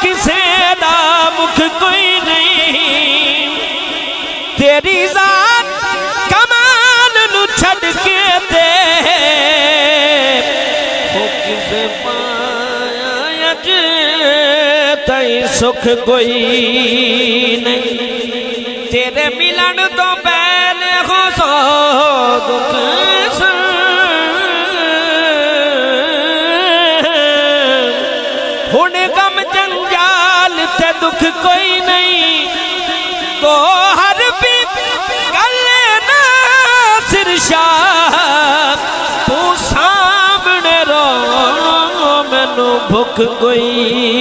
किसे दा मुख कोई नहीं, तेरी जात कमाल नू छड़ के दे हो किसे पाया जे तई सुख कोई नहीं, तेरे मिलन तो पहले हो सौ दुख हुण गम जंजाल ते दुख कोई नहीं, तो हर भी गले ना सिरशाद तू सामने रो मैनू भुख कोई।